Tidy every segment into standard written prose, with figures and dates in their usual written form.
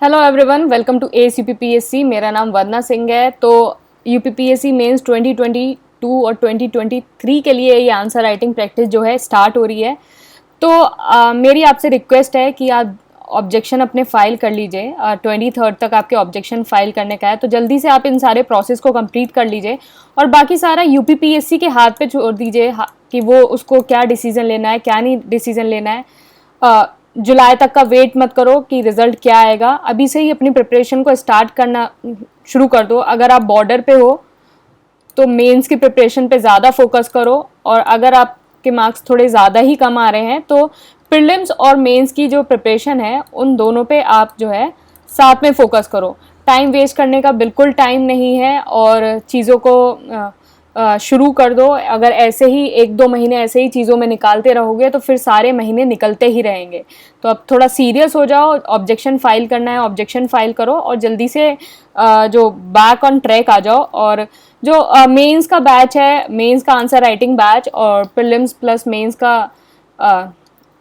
Hello everyone, welcome to S UPPSC. मेरा नाम वंदना सिंह है। तो यूपीपीएससी मेंस 2022 और 2023 के लिए ये आंसर राइटिंग प्रैक्टिस जो है स्टार्ट हो रही है। तो मेरी आपसे रिक्वेस्ट है कि आप ऑब्जेक्शन अपने फाइल कर लीजिए। 23 तक आपके ऑब्जेक्शन फाइल करने का है, तो जल्दी से आप इन सारे प्रोसेस को कंप्लीट कर लीजिए और बाकी सारा यूपीपीएससी के हाथ पे छोड़ दीजिए कि वो उसको क्या डिसीजन लेना है, क्या नहीं डिसीजन लेना है। जुलाई तक का वेट मत करो कि रिजल्ट क्या आएगा, अभी से ही अपनी प्रिपरेशन को स्टार्ट करना शुरू कर दो। अगर आप बॉर्डर पे हो तो मेंस की प्रिपरेशन पे ज़्यादा फोकस करो, और अगर आपके मार्क्स थोड़े ज़्यादा ही कम आ रहे हैं तो प्रीलिम्स और मेंस की जो प्रिपरेशन है उन दोनों पे आप जो है साथ में फोकस करो। टाइम वेस्ट करने का बिल्कुल टाइम नहीं है और चीज़ों को शुरू कर दो। अगर ऐसे ही 1-2 महीने ऐसे ही चीज़ों में निकालते रहोगे तो फिर सारे महीने निकलते ही रहेंगे। तो अब थोड़ा सीरियस हो जाओ, ऑब्जेक्शन फाइल करना है ऑब्जेक्शन फाइल करो और जल्दी से जो बैक ऑन ट्रैक आ जाओ। और जो मेंस का बैच है, मेंस का आंसर राइटिंग बैच और प्रीलिम्स प्लस मेंस का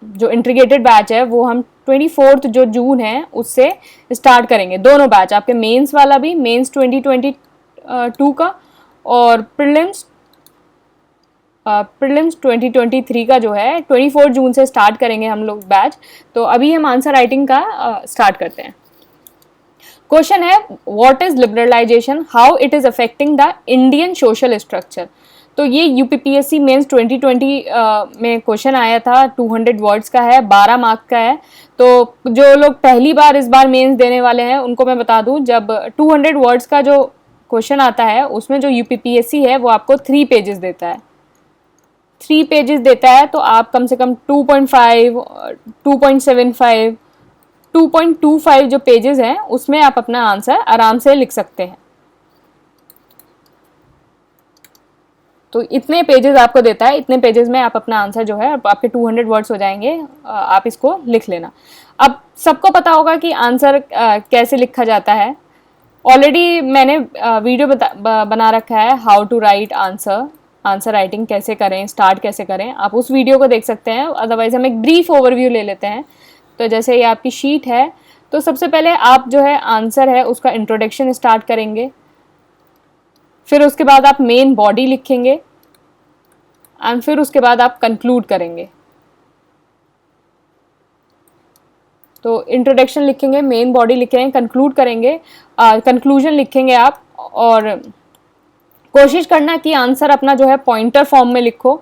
जो इंटीग्रेटेड बैच है वो हम 24 जो जून है उससे स्टार्ट करेंगे। दोनों बैच, आपके मेंस वाला भी, मेंस 2022 का, और प्रीलिम्स 2023 का जो है 24 जून से स्टार्ट करेंगे हम लोग बैच। तो अभी हम आंसर राइटिंग का स्टार्ट करते हैं। क्वेश्चन है, what is liberalization, how it is affecting the Indian social structure. तो ये यूपीपीएससी मेंस 2020 में क्वेश्चन आया था। 200 वर्ड्स का है, 12 मार्क का है। तो जो लोग पहली बार इस बार मेंस देने वाले हैं उनको मैं बता दूं, जब 200 वर्ड्स का जो क्वेश्चन आता है उसमें जो यूपीपीएससी है वो आपको 3 पेजेस देता है। 3 पेजेस देता है तो आप कम से कम 2.5, 2.75, 2.25 जो पेजेस हैं उसमें आप अपना आंसर आराम से लिख सकते हैं। तो इतने पेजेस आपको देता है, इतने पेजेस में आप अपना आंसर जो है आपके 200 वर्ड्स हो जाएंगे। आप इसको लिख लेना। अब सबको पता होगा कि आंसर कैसे लिखा जाता है। ऑलरेडी मैंने वीडियो बना रखा है, how to write answer, answer writing कैसे करें, स्टार्ट कैसे करें, आप उस वीडियो को देख सकते हैं। अदरवाइज हम एक ब्रीफ ओवरव्यू ले लेते हैं। तो जैसे ये आपकी शीट है, तो सबसे पहले आप जो है आंसर है उसका इंट्रोडक्शन स्टार्ट करेंगे, फिर उसके बाद आप मेन बॉडी लिखेंगे एंड फिर उसके बाद आप कंक्लूड करेंगे। तो इंट्रोडक्शन लिखेंगे, मेन बॉडी लिखेंगे, कंक्लूड करेंगे, कंक्लूजन लिखेंगे आप। और कोशिश करना कि आंसर अपना जो है पॉइंटर फॉर्म में लिखो,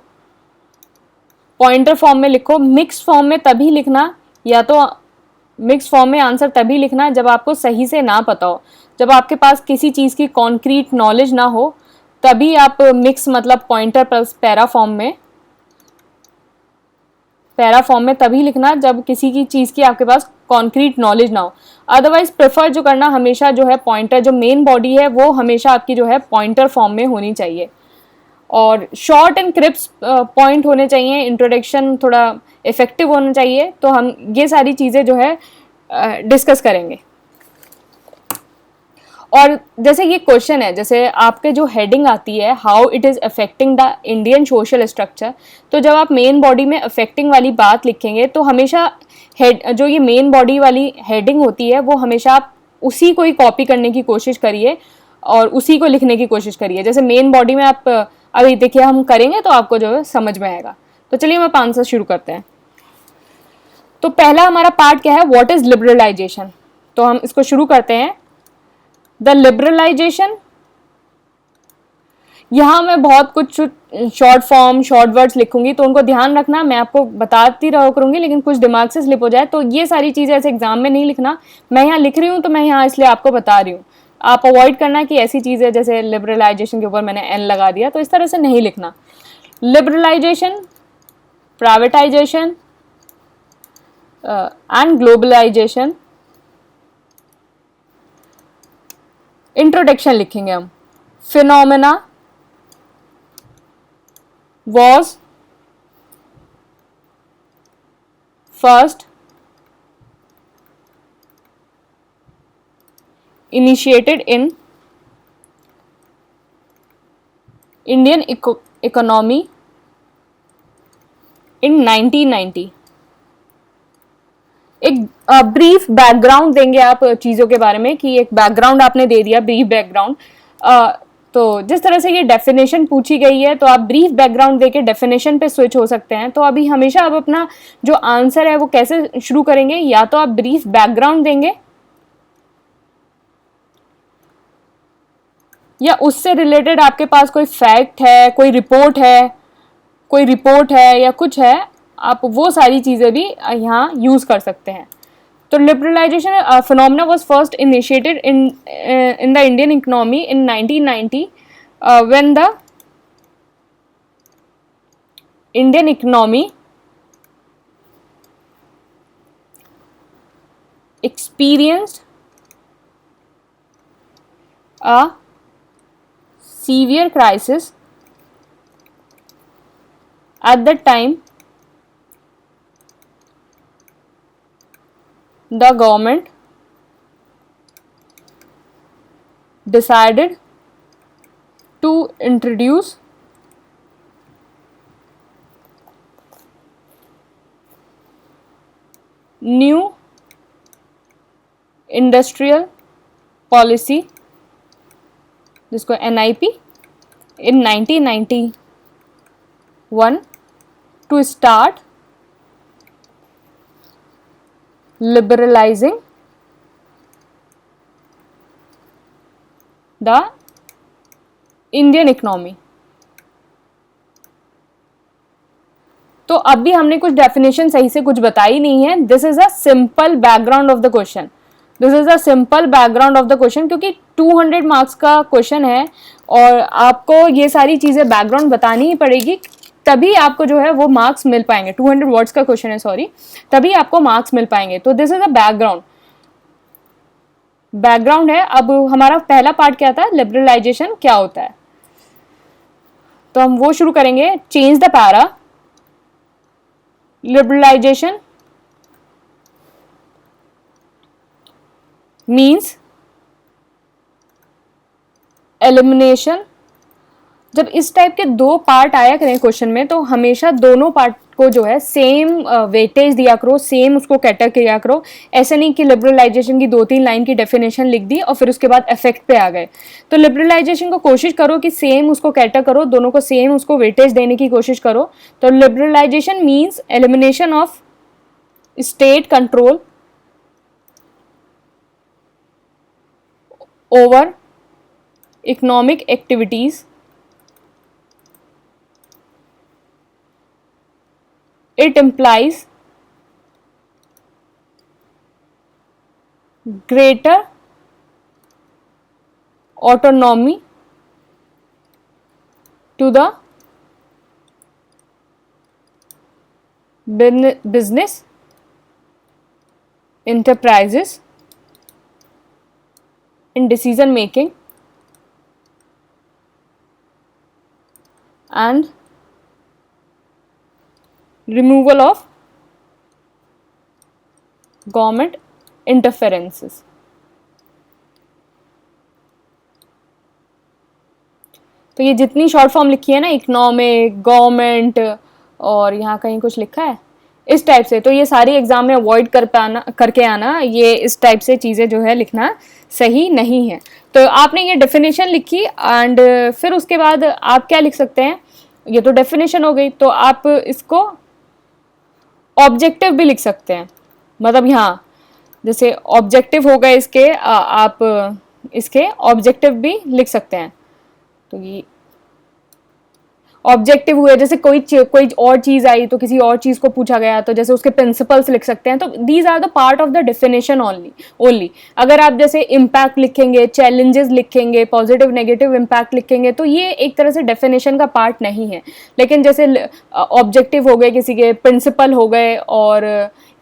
पॉइंटर फॉर्म में लिखो। मिक्स फॉर्म में तभी लिखना, या तो मिक्स फॉर्म में आंसर तभी लिखना जब आपको सही से ना पता हो, जब आपके पास किसी चीज़ की कॉन्क्रीट नॉलेज ना हो, तभी आप मिक्स मतलब पॉइंटर प्लस पैरा फॉर्म में तभी लिखना जब किसी की चीज़ की आपके पास कॉन्क्रीट नॉलेज ना हो। अदरवाइज प्रेफर जो करना हमेशा जो है पॉइंटर, जो मेन बॉडी है वो हमेशा आपकी जो है पॉइंटर फॉर्म में होनी चाहिए। और शॉर्ट एंड क्रिप्स पॉइंट होने चाहिए, इंट्रोडक्शन थोड़ा इफेक्टिव होना चाहिए। तो हम ये सारी चीज़ें जो है डिस्कस करेंगे। और जैसे ये क्वेश्चन है, जैसे आपके जो हेडिंग आती है how it is affecting the Indian social structure, तो जब आप मेन बॉडी में अफेक्टिंग वाली बात लिखेंगे तो हमेशा हेड, जो ये मेन बॉडी वाली हेडिंग होती है वो हमेशा आप उसी को ही कॉपी करने की कोशिश करिए और उसी को लिखने की कोशिश करिए। जैसे मेन बॉडी में आप अभी देखिए हम करेंगे तो आपको जो है समझ में आएगा। तो चलिए हम आंसर शुरू करते हैं। तो पहला हमारा पार्ट क्या है, व्हाट इज लिबरलाइजेशन। तो हम इसको शुरू करते हैं। द लिबरलाइजेशन, यहाँ मैं बहुत कुछ शॉर्ट फॉर्म शॉर्ट वर्ड्स लिखूंगी तो उनको ध्यान रखना, मैं आपको बताती रहा करूंगी लेकिन कुछ दिमाग से स्लिप हो जाए तो ये सारी चीज़ें ऐसे एग्जाम में नहीं लिखना। मैं यहाँ लिख रही हूँ तो मैं यहाँ इसलिए आपको बता रही हूँ। आप अवॉइड करना कि ऐसी चीज़ें जैसे लिबरलाइजेशन के ऊपर मैंने एन लगा दिया, तो इस तरह से नहीं लिखना। Liberalization, privatization and globalization. Introduction लिखेंगे हम, phenomena was first initiated in Indian economy in 1990। एक ब्रीफ बैकग्राउंड देंगे आप चीज़ों के बारे में, कि एक बैकग्राउंड आपने दे दिया, ब्रीफ बैकग्राउंड। तो जिस तरह से ये डेफिनेशन पूछी गई है, तो आप ब्रीफ बैकग्राउंड देके डेफिनेशन पे स्विच हो सकते हैं। तो अभी हमेशा आप अपना जो आंसर है वो कैसे शुरू करेंगे, या तो आप ब्रीफ बैकग्राउंड देंगे, या उससे रिलेटेड आपके पास कोई फैक्ट है, कोई रिपोर्ट है या कुछ है, आप वो सारी चीज़ें भी यहाँ यूज़ कर सकते हैं। तो liberalization phenomena was first initiated in the Indian economy in 1990 when the Indian economy experienced a severe crisis. At that time, the government decided to introduce new industrial policy, जिसको NIP, in 1991 to start liberalising the Indian economy. तो अभी हमने कुछ definition सही से कुछ बताई नहीं है। This is a simple background of the question, this is a simple background of the question, क्योंकि 200 मार्क्स का क्वेश्चन है और आपको ये सारी चीज़ें बैकग्राउंड बतानी ही पड़ेगी, तभी आपको जो है वो मार्क्स मिल पाएंगे। 200 वर्ड्स का क्वेश्चन है, सॉरी, तभी आपको मार्क्स मिल पाएंगे। तो दिस इज अ बैकग्राउंड है। अब हमारा पहला पार्ट क्या था, लिबरलाइजेशन क्या होता है, तो हम वो शुरू करेंगे। Change the para. Liberalization means elimination. जब इस टाइप के दो पार्ट आया करें क्वेश्चन में, तो हमेशा दोनों पार्ट को जो है सेम वेटेज दिया करो, सेम उसको कैटर किया करो। ऐसे नहीं कि लिबरलाइजेशन की 2-3 लाइन की डेफिनेशन लिख दी और फिर उसके बाद इफेक्ट पे आ गए। तो लिबरलाइजेशन को कोशिश करो कि सेम उसको कैटर करो, दोनों को सेम उसको वेटेज देने की कोशिश करो। तो liberalization means elimination of state control over economic activities, it implies greater autonomy to the business enterprises in decision making and removal of government interferences. तो ये जितनी शॉर्ट फॉर्म लिखी है ना, इकोनॉमिक, गवर्नमेंट और यहाँ कहीं कुछ लिखा है इस टाइप से, तो ये सारी एग्जाम में अवॉइड करके आना, ये इस टाइप से चीज़ें जो है लिखना सही नहीं है। तो आपने ये डेफिनेशन लिखी एंड फिर उसके बाद आप क्या लिख सकते हैं, ये तो डेफिनेशन हो गई, तो आप इसको ऑब्जेक्टिव भी लिख सकते हैं। मतलब यहाँ जैसे ऑब्जेक्टिव हो गए इसके, आप इसके ऑब्जेक्टिव भी लिख सकते हैं। तो ये ऑब्जेक्टिव हुए, जैसे कोई और चीज आई तो किसी और चीज को पूछा गया, तो जैसे उसके प्रिंसिपल्स लिख सकते हैं। तो these are the part of the definition only. अगर आप जैसे इम्पैक्ट लिखेंगे, चैलेंजेस लिखेंगे, पॉजिटिव नेगेटिव इम्पैक्ट लिखेंगे, तो ये एक तरह से डेफिनेशन का पार्ट नहीं है। लेकिन जैसे ऑब्जेक्टिव हो गए, किसी के प्रिंसिपल हो गए और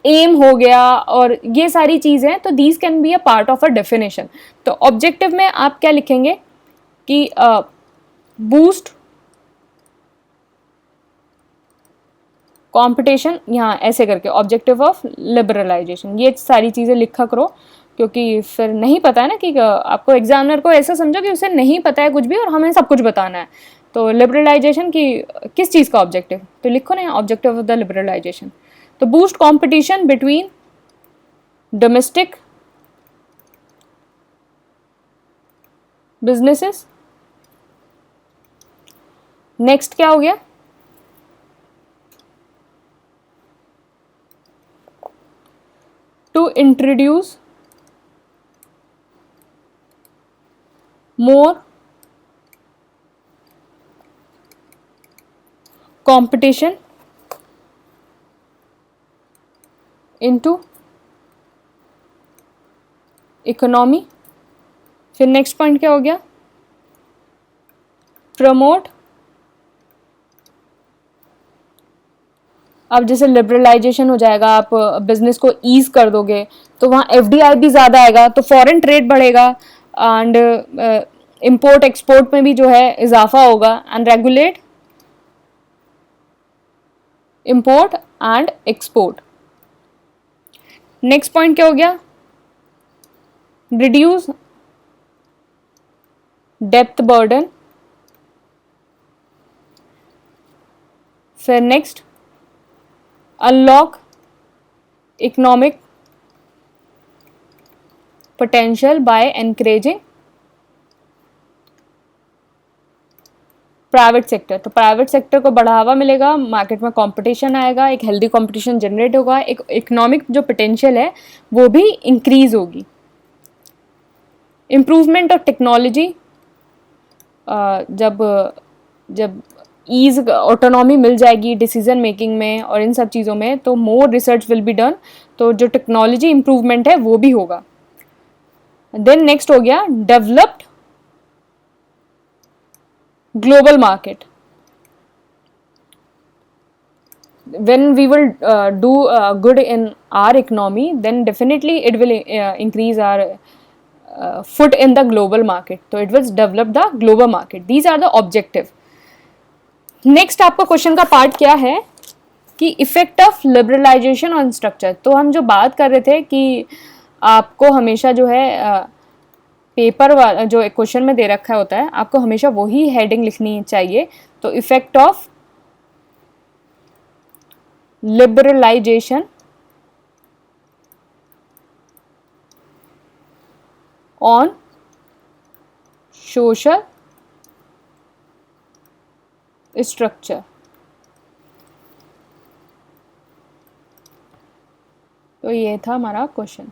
एम हो गया, और ये सारी चीजें, तो these can be a part of a definition. तो ऑब्जेक्टिव में आप क्या लिखेंगे कि बूस्ट कंपटीशन, यहाँ ऐसे करके ऑब्जेक्टिव ऑफ लिबरलाइजेशन, ये सारी चीज़ें लिखा करो, क्योंकि फिर नहीं पता है ना कि आपको एग्जामिनर को ऐसा समझो कि उसे नहीं पता है कुछ भी और हमें सब कुछ बताना है। तो लिबरलाइजेशन की किस चीज़ का ऑब्जेक्टिव, तो लिखो ना ऑब्जेक्टिव ऑफ द लिबरलाइजेशन। तो boost competition between domestic businesses. Next क्या हो गया? To introduce more competition into economy. फिर नेक्स्ट पॉइंट क्या हो गया? प्रमोट, अब जैसे लिबरलाइजेशन हो जाएगा, आप बिजनेस को ईज कर दोगे तो वहाँ एफडीआई भी ज़्यादा आएगा, तो फॉरेन ट्रेड बढ़ेगा एंड इंपोर्ट एक्सपोर्ट में भी जो है इजाफा होगा। And regulate import and export. Next point क्या हो गया? रिड्यूस डेप्थ बर्डन। फिर next unlock economic potential by encouraging private sector. तो प्राइवेट सेक्टर को बढ़ावा मिलेगा, मार्केट में कंपटीशन आएगा, एक हेल्दी कंपटीशन जनरेट होगा, एक इकोनॉमिक जो पोटेंशियल है वो भी इंक्रीज होगी। इम्प्रूवमेंट ऑफ टेक्नोलॉजी, जब जब ईज ऑटोनॉमी मिल जाएगी डिसीजन मेकिंग में और इन सब चीज़ों में, तो more research will be done, तो जो टेक्नोलॉजी इम्प्रूवमेंट है वो भी होगा। देन नेक्स्ट हो गया developed global market. When we will do good in our economy, then definitely it will increase our foot in the global market. So it will develop the global market. These are the objective. Next आपका question का part क्या है कि effect of liberalization on structure. तो हम जो बात कर रहे थे कि आपको हमेशा जो है पेपर वाला जो क्वेश्चन में दे रखा होता है, आपको हमेशा वही हेडिंग लिखनी चाहिए। तो effect of liberalization on social structure. तो ये था हमारा क्वेश्चन।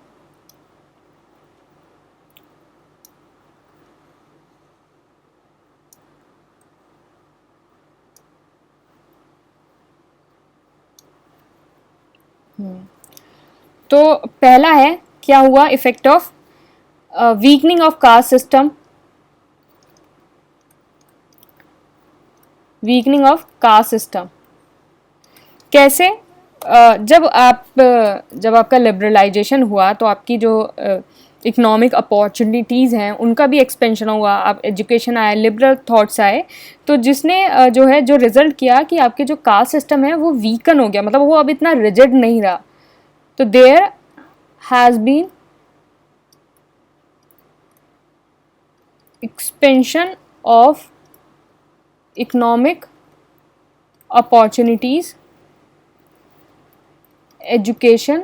तो पहला है क्या हुआ? Effect of weakening of caste system. Weakening of caste system कैसे? जब आपका लिबरलाइजेशन हुआ तो आपकी जो इकोनॉमिक अपॉर्चुनिटीज़ हैं उनका भी एक्सपेंशन हुआ, आप एजुकेशन आए, लिबरल थॉट्स आए, तो जिसने जो है जो रिजल्ट किया कि आपके जो कास्ट सिस्टम है वो वीकन हो गया, मतलब वो अब इतना रिजिड नहीं रहा। तो there has been expansion of economic opportunities, education,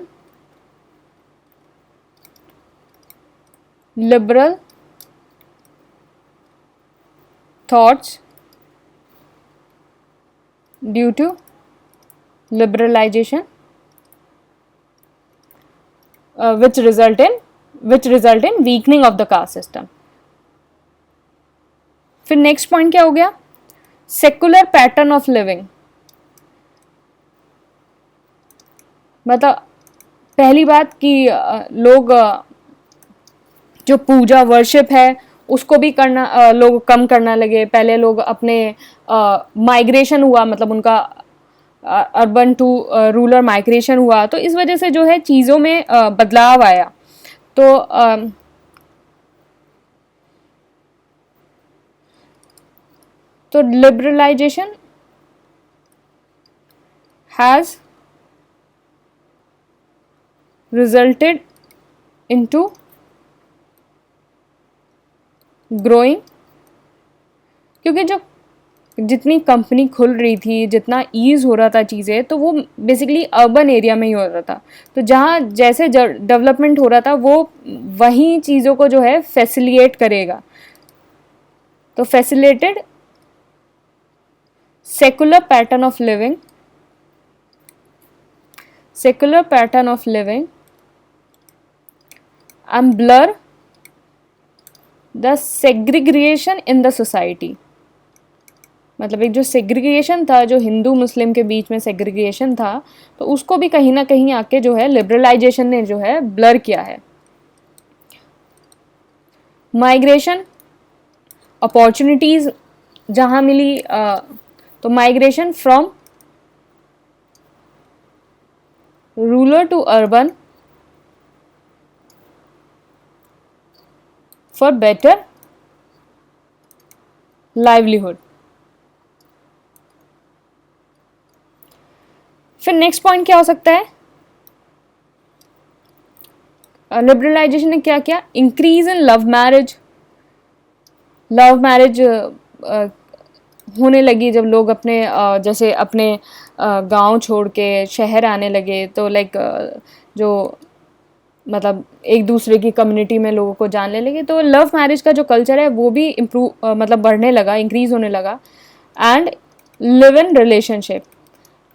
liberal thoughts due to liberalization, which result in weakening of the caste system. फिर नेक्स्ट पॉइंट क्या हो गया? Secular pattern of living. मतलब पहली बात कि लोग जो पूजा वर्शिप है उसको भी करना लोग कम करना लगे। पहले लोग अपने माइग्रेशन हुआ, मतलब उनका अर्बन टू रूरल माइग्रेशन हुआ, तो इस वजह से जो है चीज़ों में बदलाव आया। तो liberalisation has resulted into growing, क्योंकि जो जितनी कंपनी खुल रही थी, जितना ईज़ हो रहा था चीज़ें, तो वो बेसिकली अर्बन एरिया में ही हो रहा था। तो जहाँ जैसे डेवलपमेंट हो रहा था वो वहीं चीज़ों को जो है फैसिलिएट करेगा। तो facilitated secular pattern of living, secular pattern of living and blur the segregation in the society। मतलब एक जो सेग्रीगेशन था, जो हिंदू मुस्लिम के बीच में सेग्रीगेशन था, तो उसको भी कहीं ना कहीं आके जो है लिबरलाइजेशन ने जो है ब्लर किया है। माइग्रेशन अपॉर्चुनिटीज जहाँ मिली, तो migration from rural to urban for better livelihood. फिर नेक्स्ट पॉइंट क्या हो सकता है? लिबरलाइजेशन ने क्या किया? Increase in love marriage. Love marriage होने लगी जब लोग अपने जैसे अपने गांव छोड़ के शहर आने लगे, तो लाइक जो मतलब एक दूसरे की कम्युनिटी में लोगों को जानने लगे, तो लव मैरिज का जो कल्चर है वो भी इम्प्रूव मतलब बढ़ने लगा, इंक्रीज होने लगा। And live in relationship,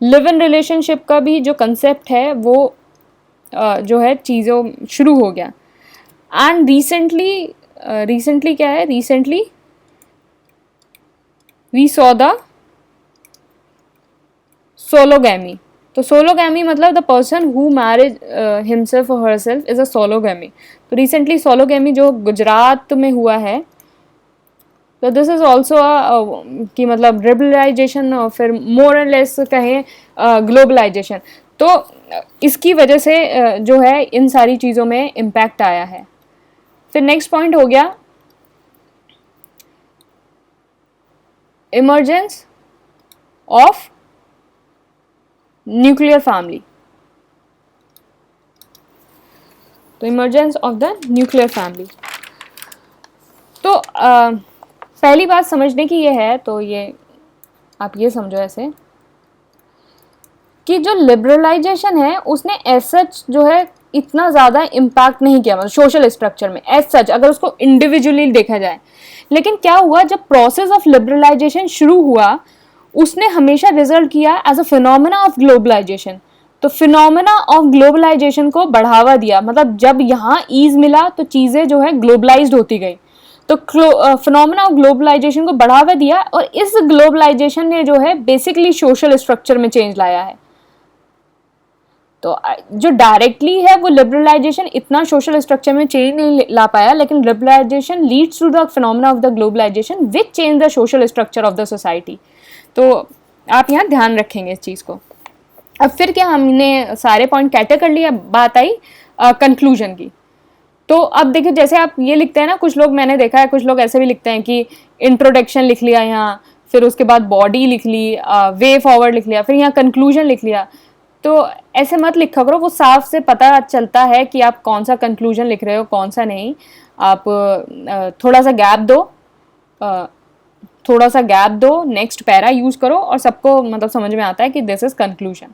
live in relationship का भी जो कंसेप्ट है वो जो है चीज़ों शुरू हो गया। एंड रिसेंटली क्या है? Recently we saw the sologamy. तो सोलोगैमी मतलब the person who marriage himself और हरसेल्फ इज अ सोलोगैमी। तो रिसेंटली सोलोगैमी जो गुजरात में हुआ है, तो दिस इज ऑल्सो कि मतलब लिबरलाइजेशन और फिर मोर एंड लेस कहें ग्लोबलाइजेशन। तो इसकी वजह से जो है इन सारी चीज़ों में इम्पैक्ट आया है। फिर नेक्स्ट पॉइंट हो गया इमर्जेंस ऑफ न्यूक्लियर फैमिली। तो emergence of the nuclear family, तो पहली बात समझने की ये है, तो ये आप ये समझो ऐसे कि जो लिबरलाइजेशन है उसने एज सच जो है इतना ज़्यादा इम्पैक्ट नहीं किया मतलब सोशल स्ट्रक्चर में एज सच, अगर उसको इंडिविजुअली देखा जाए। लेकिन क्या हुआ, जब प्रोसेस ऑफ लिबरलाइजेशन शुरू हुआ उसने हमेशा रिजल्ट किया as a phenomena of globalization. तो फिनोमेना ऑफ ग्लोबलाइजेशन को बढ़ावा दिया, मतलब जब यहाँ ईज मिला तो चीज़ें जो है ग्लोबलाइज्ड होती गई। तो फिनोमेना ऑफ ग्लोबलाइजेशन को बढ़ावा दिया और इस ग्लोबलाइजेशन ने जो है बेसिकली सोशल स्ट्रक्चर में चेंज लाया है। तो जो डायरेक्टली है वो लिबरलाइजेशन इतना सोशल स्ट्रक्चर में चेंज नहीं ला पाया, लेकिन liberalization leads to the phenomena of the globalization which change the social structure of the society. तो आप यहाँ ध्यान रखेंगे इस चीज़ को। अब फिर क्या, हमने सारे पॉइंट कैटर कर लिया, बात आई कंक्लूजन की। तो अब देखिए जैसे आप ये लिखते हैं ना, कुछ लोग मैंने देखा है, कुछ लोग ऐसे भी लिखते हैं कि इंट्रोडक्शन लिख लिया यहाँ, फिर उसके बाद बॉडी लिख ली, वे फॉरवर्ड लिख लिया, फिर यहाँ कंक्लूजन लिख लिया। तो ऐसे मत लिखा करो, वो साफ से पता चलता है कि आप कौन सा कंक्लूजन लिख रहे हो कौन सा नहीं। आप थोड़ा सा गैप दो, थोड़ा सा गैप दो, नेक्स्ट पैरा यूज करो और सबको मतलब समझ में आता है कि दिस इज कंक्लूजन।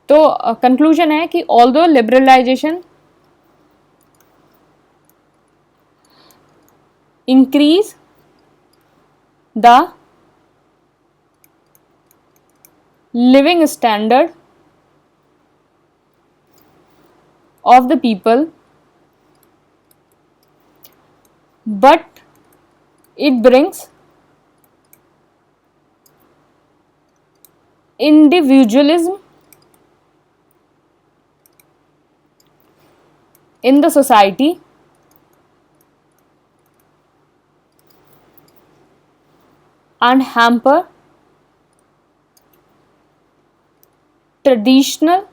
तो कंक्लूजन है कि although liberalization increase the living standard of the people, but it brings individualism in the society and hamper traditional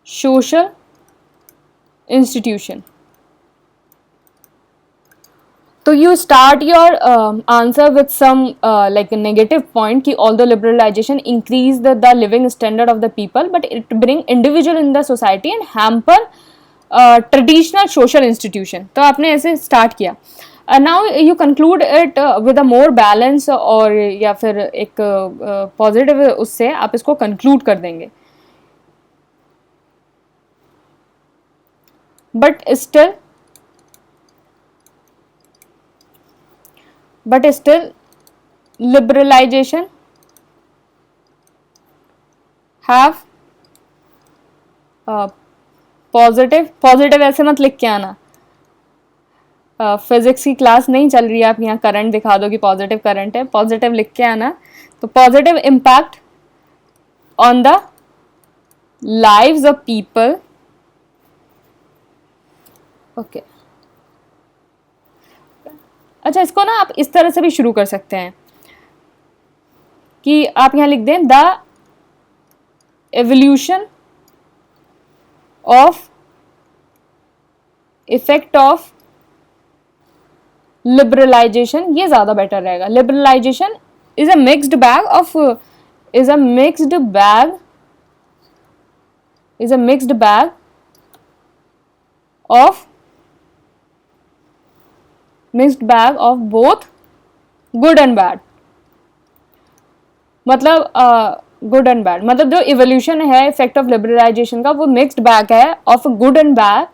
social institution। तो you start your answer with some like a negative point कि although liberalization increase the living standard of the people but it bring individual in the society and hamper traditional social institution. तो आपने ऐसे start किया। Now you conclude it with a more balance, और या फिर एक positive उससे आप इसको कंक्लूड कर देंगे. But still liberalization have positive ऐसे मत लिख के आना. फिजिक्स की क्लास नहीं चल रही है, आप यहाँ करंट दिखा दो कि पॉजिटिव करंट है, पॉजिटिव लिख के आना. तो positive impact on the lives of people. Okay, अच्छा इसको ना आप इस तरह से भी शुरू कर सकते हैं कि आप यहां लिख दें the evolution of effect of liberalization. ये ज्यादा बेटर रहेगा. Liberalization is a mixed bag of is a mixed bag of both good and bad. मतलब गुड एंड बैड, मतलब जो इवोल्यूशन है इफेक्ट ऑफ लिबरलाइजेशन का वो मिक्स्ड बैग है ऑफ गुड एंड बैड.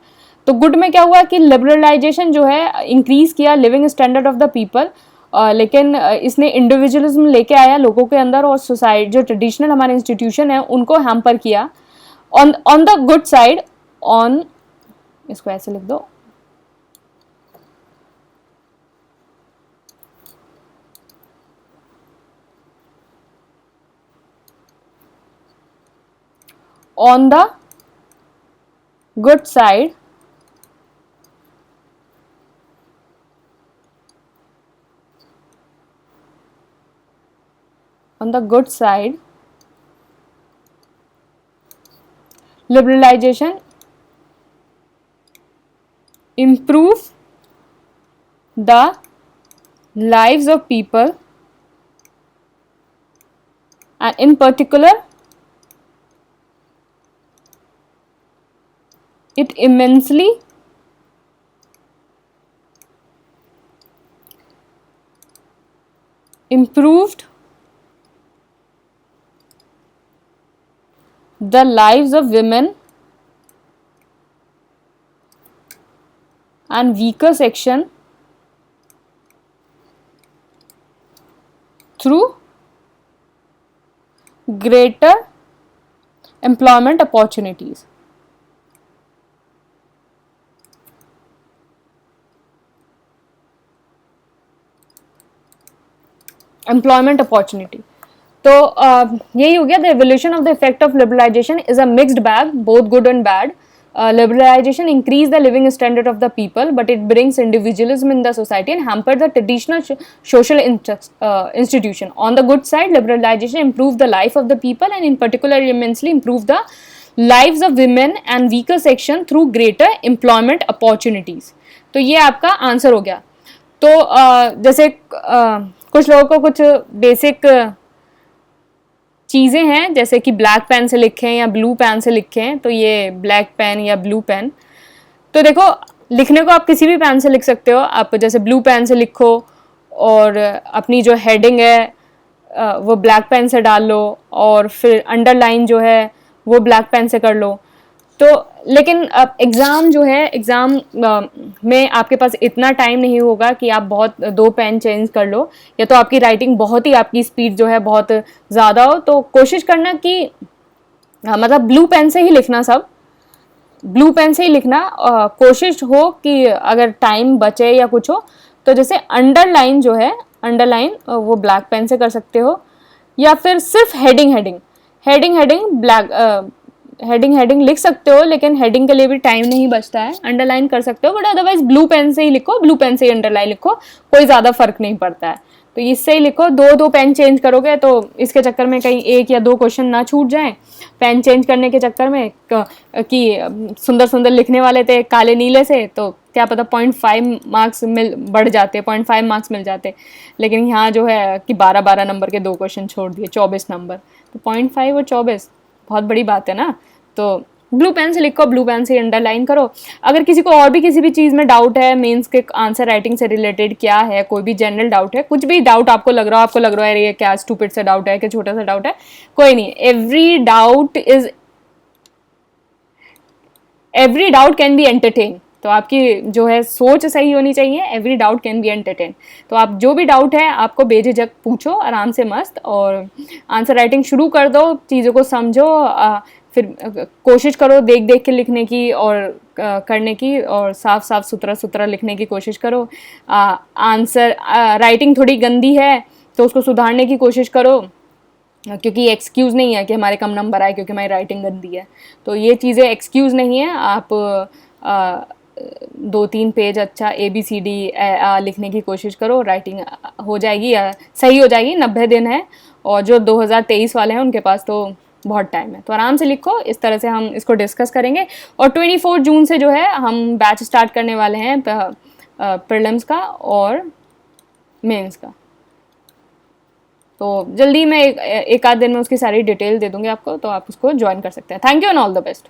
तो गुड में क्या हुआ कि लिबरलाइजेशन जो है इंक्रीज किया living standard of the people, लेकिन इसने इंडिविजुअलिज्म लेके आया लोगों के अंदर, और सोसाइटी जो ट्रेडिशनल हमारे इंस्टीट्यूशन है उनको हैम्पर किया. On the good side, on, इसको ऐसे लिख दो, on the good side, liberalization improve the lives of people, and in particular it immensely improved the lives of women and weaker section through greater employment opportunities. Employment opportunity. तो यही हो गया. The evolution of the effect of liberalization is a mixed bag, both good and bad. Liberalization increase the living standard of the people, but it brings individualism in the society and hamper the traditional social institution. On the good side, liberalization improve the life of the people and in particular immensely improve the lives of women and weaker section through greater employment opportunities. तो ये आपका answer हो गया. तो जैसे कुछ लोगों को कुछ बेसिक चीज़ें हैं, जैसे कि ब्लैक पेन से लिखें या ब्लू पेन से लिखें, तो ये ब्लैक पेन या ब्लू पेन. तो देखो, लिखने को आप किसी भी पेन से लिख सकते हो. आप जैसे ब्लू पेन से लिखो और अपनी जो हेडिंग है वो ब्लैक पेन से डाल लो, और फिर अंडरलाइन जो है वो ब्लैक पेन से कर लो. तो लेकिन एग्ज़ाम जो है, एग्ज़ाम में आपके पास इतना टाइम नहीं होगा कि आप बहुत 2 पेन चेंज कर लो, या तो आपकी राइटिंग बहुत ही, आपकी स्पीड जो है बहुत ज़्यादा हो. तो कोशिश करना कि मतलब ब्लू पेन से ही लिखना, सब ब्लू पेन से ही लिखना. कोशिश हो कि अगर टाइम बचे या कुछ हो तो जैसे अंडरलाइन जो है, अंडरलाइन वो ब्लैक पेन से कर सकते हो, या फिर सिर्फ हेडिंग ब्लैक हेडिंग लिख सकते हो, लेकिन हेडिंग के लिए भी टाइम नहीं बचता है. अंडरलाइन कर सकते हो, बट अदरवाइज ब्लू पेन से ही लिखो, ब्लू पेन से ही अंडरलाइन लिखो, कोई ज़्यादा फर्क नहीं पड़ता है. तो इससे ही लिखो. 2 पेन चेंज करोगे तो इसके चक्कर में कहीं 1 या 2 क्वेश्चन ना छूट जाएं पेन चेंज करने के चक्कर में, कि सुंदर लिखने वाले थे काले नीले से, तो क्या पता 0.5 मार्क्स बढ़ जाते, 0.5 मार्क्स मिल जाते. लेकिन यहाँ जो है कि 12 नंबर के 2 क्वेश्चन छोड़ दिए, 24 नंबर. तो 0.5 और 24 बहुत बड़ी बात है ना. तो ब्लू पेन से लिखो, ब्लू पेन से अंडरलाइन करो। अगर किसी को और भी किसी भी चीज़ में डाउट है, मेंस के आंसर राइटिंग से रिलेटेड क्या है, कोई भी जनरल डाउट है, कुछ भी डाउट आपको लग रहा है ये क्या स्टूपिड सा डाउट है, कि छोटा सा डाउट है, कोई नहीं, every doubt can be entertain. तो आपकी जो है सोच सही होनी चाहिए, every doubt can be entertain. तो आप जो भी डाउट है आपको बेझिझक पूछो, आराम से मस्त, और आंसर राइटिंग शुरू कर दो, चीज़ों को समझो, फिर कोशिश करो देख देख के लिखने की और करने की, और साफ साफ सुथरा सुथरा लिखने की कोशिश करो। आंसर राइटिंग थोड़ी गंदी है तो उसको सुधारने की कोशिश करो, क्योंकि एक्सक्यूज़ नहीं है कि हमारे कम नंबर आए क्योंकि हमारी राइटिंग गंदी है। तो ये चीज़ें एक्सक्यूज़ नहीं है। आप 2-3 पेज अच्छा ABCD लिखने की कोशिश करो, राइटिंग हो जाएगी, सही हो जाएगी। 90 दिन है, और जो 2023 वाले हैं उनके पास तो बहुत टाइम है, तो आराम से लिखो। इस तरह से हम इसको डिस्कस करेंगे। और 24 जून से जो है हम बैच स्टार्ट करने वाले हैं प्रीलिम्स का और मेंस का। तो जल्दी मैं एक आध दिन में उसकी सारी डिटेल दे दूंगी आपको, तो आप उसको ज्वाइन कर सकते हैं। Thank you and all the best.